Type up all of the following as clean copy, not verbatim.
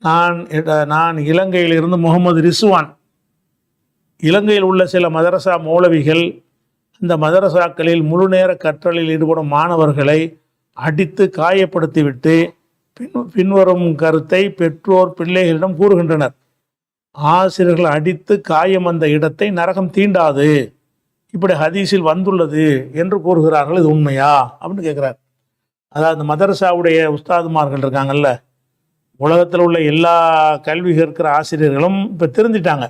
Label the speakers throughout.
Speaker 1: நான் இலங்கையிலிருந்து முகமது ரிஸ்வான், இலங்கையில் உள்ள சில மதரசா மௌலவிகள் இந்த மதரசாக்களில் முழு நேர கற்றலில் ஈடுபடும் மாணவர்களை அடித்து காயப்படுத்திவிட்டு பின்வரும் கருத்தை பெற்றோர் பிள்ளைகளிடம் கூறுகின்றனர். ஆசிரியர்கள் அடித்து காயம் வந்த இடத்தை நரகம் தீண்டாது, இப்படி ஹதீஸில் வந்துள்ளது என்று கூறுகிறார்கள். இது உண்மையா அப்படின்னு கேட்குறார். அதாவது மதரசாவுடைய உஸ்தாதுமார்கள் இருக்காங்கல்ல, உலகத்தில் உள்ள எல்லா கல்வி கற்கிற ஆசிரியர்களும் இப்போ திருந்திட்டாங்க.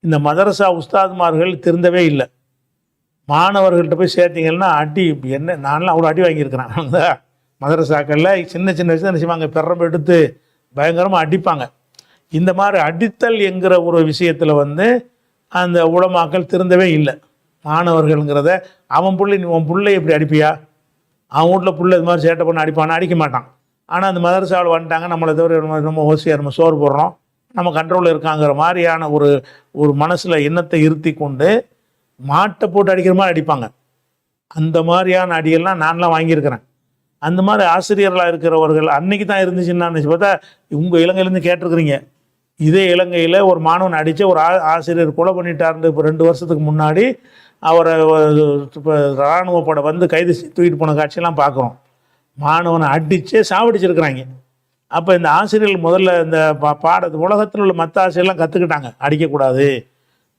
Speaker 1: இந்த மதரசா உஸ்தாதுமார்கள் திருந்தவே இல்லை. மாணவர்கள்ட்ட போய் சேர்த்திங்கன்னா அடி, என்ன நான்லாம் அவ்வளோ அடி வாங்கியிருக்கிறேன். அந்த மதரசாக்களில் சின்ன சின்ன விஷயம் என்ன செய்வாங்க, பெரம் எடுத்து பயங்கரமாக அடிப்பாங்க. இந்த மாதிரி அடித்தல் என்கிற ஒரு விஷயத்தில் அந்த உலமாக்கள் திருந்தவே இல்லை. மாணவர்கள்ங்கிறத அவன் பிள்ளை, நீ உன் பிள்ளை எப்படி அடிப்பியா, அவன் வீட்டில் பிள்ளை இது மாதிரி சேட்டை பண்ண அடிப்பானா, அடிக்க மாட்டான். ஆனால் அந்த மதரசாவில் வந்துட்டாங்க, நம்மளை தவிர நம்ம ஓசியார், நம்ம சோறு போடுறோம், நம்ம கண்ட்ரோலில் இருக்காங்கிற மாதிரியான ஒரு மனசில் எண்ணத்தை இருத்தி கொண்டு மாட்டை போட்டு அடிக்கிற மாதிரி அடிப்பாங்க. அந்த மாதிரியான அடியெல்லாம் நான்லாம் வாங்கியிருக்கிறேன். அந்த மாதிரி ஆசிரியர்களாக இருக்கிறவர்கள் அன்னைக்கு தான் இருந்துச்சுன்னு நினச்சி பார்த்தா உங்கள் இலங்கையிலேருந்து கேட்டிருக்கிறீங்க. இதே இலங்கையில் ஒரு மாணவன் அடித்த ஒரு ஆசிரியர் கொலை பண்ணிட்டார்ந்து இப்போ 2 வருஷத்துக்கு முன்னாடி அவரை இப்போ இராணுவப்படை கைது தூக்கிட்டு போன காட்சியெல்லாம் பார்க்குறோம். மாணவனை அடித்தே சாவடிச்சிருக்கிறாங்க. அப்போ இந்த ஆசிரியர்கள் முதல்ல இந்த உலகத்தில் உள்ள மற்ற ஆசிரியர்லாம் கற்றுக்கிட்டாங்க, அடிக்கக்கூடாது,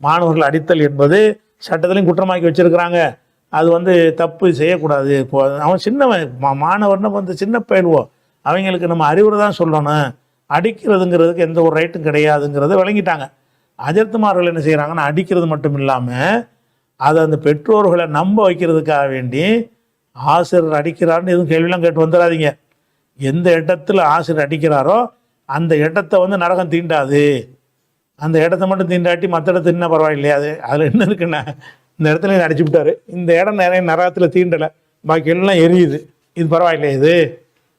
Speaker 1: மாணவர்கள் அடித்தல் என்பது சட்டத்திலையும் குற்றமாக்கி வச்சுருக்கிறாங்க, அது தப்பு செய்யக்கூடாது. அவன் சின்னவன், மாணவர்னு சின்ன பயில்வோம், அவங்களுக்கு நம்ம அறிவுரை தான் சொல்லணும், அடிக்கிறதுங்கிறதுக்கு எந்த ஒரு ரைட்டும் கிடையாதுங்கிறத விளங்கிட்டாங்க. அஜர்த்துமார்கள் என்ன செய்கிறாங்கன்னா, அடிக்கிறது மட்டும் இல்லாமல் அதை அந்த பெற்றோர்களை நம்ப வைக்கிறதுக்காக வேண்டி ஆசிரியர் அடிக்கிறாருன்னு எதுவும் கேள்வியெல்லாம் கேட்டு வந்துடாதீங்க. எந்த இடத்துல ஆசிரியர் அடிக்கிறாரோ அந்த இடத்த நரகம் தீண்டாது, அந்த இடத்த மட்டும் தீண்டாட்டி மற்ற இடத்த தின்னா பரவாயில்லையா, அதில் என்ன இருக்குன்னா, இந்த இடத்துல அடிச்சு விட்டாரு, இந்த இடம் நிறைய நரகத்தில் தீண்டலை, பாக்கி எல்லாம் எரியுது, இது பரவாயில்லையா, இது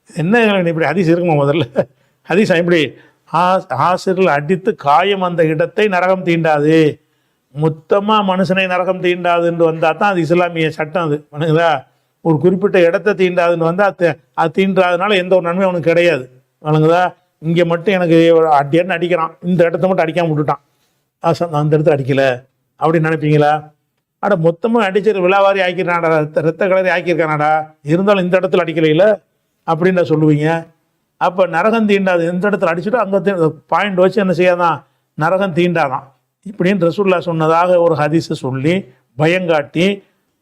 Speaker 1: என்ன இப்படி ஹதீஸ் இருக்குமா? முதல்ல ஹதீஸ் இப்படி ஆசிரியர்கள் அடித்து காயம் அந்த இடத்தை நரகம் தீண்டாது, மொத்தமாக மனுஷனை நரகம் தீண்டாதுன்னு வந்தால் தான் அது இஸ்லாமிய சட்டம். அது வணங்குதா, ஒரு குறிப்பிட்ட இடத்த தீண்டாதுன்னு அது தீண்டாததுனால எந்த ஒரு நன்மையும் அவனுக்கு கிடையாது. வணங்குதா, இங்கே மட்டும் எனக்கு அடியான்னு அடிக்கிறான், இந்த இடத்த மட்டும் அடிக்காமல் விட்டுட்டான், அந்த இடத்துல அடிக்கலை அப்படின்னு நினைப்பீங்களா? அட மொத்தமாக அடிச்சு விழாவாரி ஆக்கிடுறான்டா, ரத்த கலரி ஆக்கியிருக்கானாடா, இருந்தாலும் இந்த இடத்துல அடிக்கலையில அப்படின்னு சொல்லுவீங்க. அப்போ நரகம் தீண்டாது, எந்த இடத்துல அடிச்சுட்டு அங்கே பாயிண்ட் வச்சு என்ன செய்யாதான், நரகம் தீண்டாதான் இப்படின்னு ரசூல்லா சொன்னதாக ஒரு ஹதீஸை சொல்லி பயங்காட்டி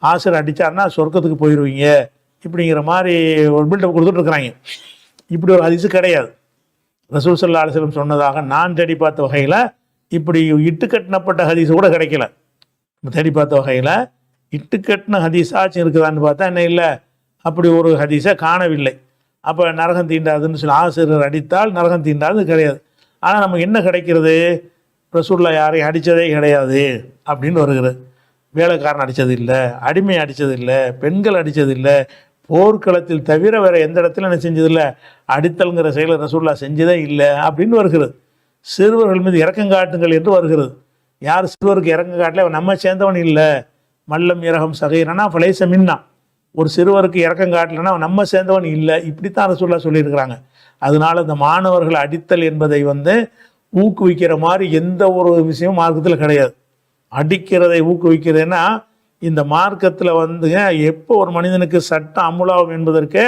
Speaker 1: ஆசிரியர் அடித்தார்னா சொர்க்கத்துக்கு போயிடுவீங்க இப்படிங்கிற மாதிரி ஒரு பில்டப் கொடுத்துட்ருக்குறாங்க. இப்படி ஒரு ஹதீஸு கிடையாது. ரசூல் ஸல்லல்லாஹு அலைஹி வஸல்லம் சொன்னதாக நான் தேடி பார்த்த வகையில் இப்படி இட்டுக்கட்டினப்பட்ட ஹதீஸு கூட கிடைக்கல. தேடி பார்த்த வகையில் இட்டுக்கட்டின ஹதீஸாச்சும் இருக்குதான்னு பார்த்தா என்ன இல்லை, அப்படி ஒரு ஹதீஸை காணவில்லை. அப்போ நரகம் தீண்டாதுன்னு சொல்லி ஆசிரியர் அடித்தால் நரகம் தீண்டாது கிடையாது. ஆனால் நமக்கு என்ன கிடைக்கிறது, ரசூலுல்லாஹ் யாரையும் அடித்ததே கிடையாது அப்படின்னு வருகிறது. வேலைக்காரன் அடித்தது இல்லை, அடிமை அடித்தது இல்லை, பெண்கள் அடித்தது இல்லை, போர்க்களத்தில் தவிர வேறு எந்த இடத்துல என்ன செஞ்சதில்லை, அடித்தல்ங்கிற செயலை ரசூலுல்லாஹ் செஞ்சதே இல்லை அப்படின்னு வருகிறது. சிறுவர்கள் மீது இரக்கம் காட்டுங்கள் என்று வருகிறது. யார் சிறுவருக்கு இரக்கம் காட்டல, நம்ம சேர்ந்தவன் இல்லை, மல்லம் இரகம் சகைரனா ஃபலைஸ மின்னா, ஒரு சிறுவருக்கு இரக்கம் காட்டலைன்னா நம்ம சேர்ந்தவன் இல்லை, இப்படித்தான் ரசூலுல்லாஹ் சொல்லியிருக்கிறாங்க. அதனால இந்த மாணவர்கள் அடித்தல் என்பதை ஊக்குவிக்கிற மாதிரி எந்த ஒரு விஷயமும் மார்க்கத்தில் கிடையாது. அடிக்கிறதை ஊக்குவிக்கிறதுன்னா இந்த மார்க்கத்தில் எப்போ ஒரு மனிதனுக்கு சட்டம் அமுலாகும் என்பதற்கு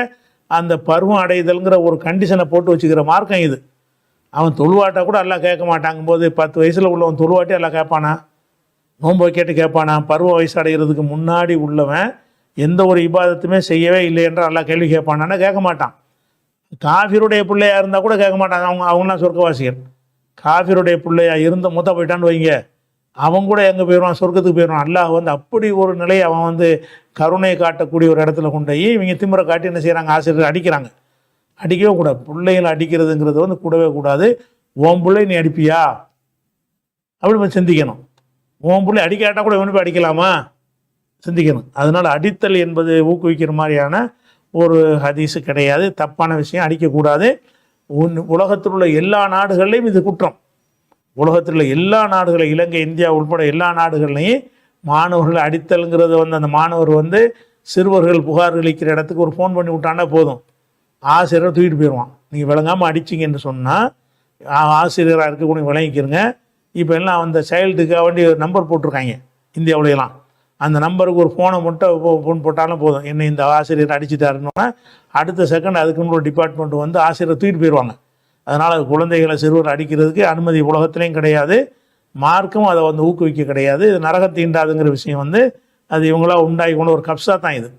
Speaker 1: அந்த பருவம் அடைதல்ங்கிற ஒரு கண்டிஷனை போட்டு வச்சுக்கிற மார்க்கம் இது. அவன் தொழுவாட்டா கூட எல்லாம் கேட்க மாட்டாங்கும் போது 10 வயசில் உள்ளவன் தொழுவாட்டி எல்லாம் கேட்பானா, நோன்பு கேட்டு கேட்பானா? பருவ வயசு அடைகிறதுக்கு முன்னாடி உள்ளவன் எந்த ஒரு இபாதத்துமே செய்யவே இல்லை என்றால் எல்லாம் கேள்வி கேட்பானான்னா கேட்க மாட்டான். காஃபிருடைய பிள்ளையாக இருந்தால் கூட கேட்க மாட்டாங்க. அவங்களாம் சொர்க்கவாசிகள். காஃபிருடைய பிள்ளையா இருந்து மூத்தா போயிட்டான்னு வைங்க, அவன் கூட எங்கே போயிடுவான், சொர்க்கத்துக்கு போயிடுவான். அல்லாஹ் அப்படி ஒரு நிலையை அவன் கருணை காட்டக்கூடிய ஒரு இடத்துல கொண்டு போய் இவங்க திமிரை காட்டி என்ன செய்கிறாங்க, ஆசிரியர் அடிக்கிறாங்க. அடிக்கவே கூடாது. பிள்ளைகளை அடிக்கிறதுங்கிறது கூடவே கூடாது. உன் பிள்ளை நீ அடிப்பியா அப்படி சிந்திக்கணும். உன் பிள்ளை அடிக்காட்டா கூட இவனு போய் அடிக்கலாமா சிந்திக்கணும். அதனால் அடித்தல் என்பது ஊக்குவிக்கிற மாதிரியான ஒரு ஹதீஸு கிடையாது. தப்பான விஷயம், அடிக்கக்கூடாது. உலகத்தில் உள்ள எல்லா நாடுகள்லையும் இது குற்றம். உலகத்தில் உள்ள எல்லா நாடுகளும், இலங்கை, இந்தியா உட்பட எல்லா நாடுகள்லையும் மாணவர்கள் அடித்தல்ங்கிறது அந்த மாணவர் சிறுவர்கள் புகார் அளிக்கிற இடத்துக்கு ஒரு ஃபோன் பண்ணி விட்டான்னா போதும், ஆசிரியர் தூக்கிட்டு போயிடுவான். நீங்கள் விளங்காமல் அடிச்சிங்கன்னு சொன்னால் ஆசிரியராக இருக்கக்கூடிய விளங்கிக்கிறங்க. இப்போ எல்லாம் அந்த சைல்டுக்காக வேண்டி நம்பர் போட்டிருக்காங்க இந்தியாவிலையெல்லாம். அந்த நம்பருக்கு ஒரு ஃபோனை மட்டும் ஃபோன் போட்டாலும் போதும், என்ன இந்த ஆசிரியர் அடிச்சுட்டாருன்னா அடுத்த செகண்ட் அதுக்குன்னு ஒரு டிபார்ட்மெண்ட் வந்து ஆசிரியரை தூக்கிட்டு போயிடுவாங்க. அதனால் குழந்தைகளை சிறுவர் அடிக்கிறதுக்கு அனுமதி உலகத்துலேயும் கிடையாது, மார்க்கும் அதை வந்து ஊக்குவிக்க கிடையாது. இது நரக தீண்டாதுங்கிற விஷயம் வந்து அது இவங்களா உண்டாகி கொண்டு ஒரு கப்ஸா தான் இது.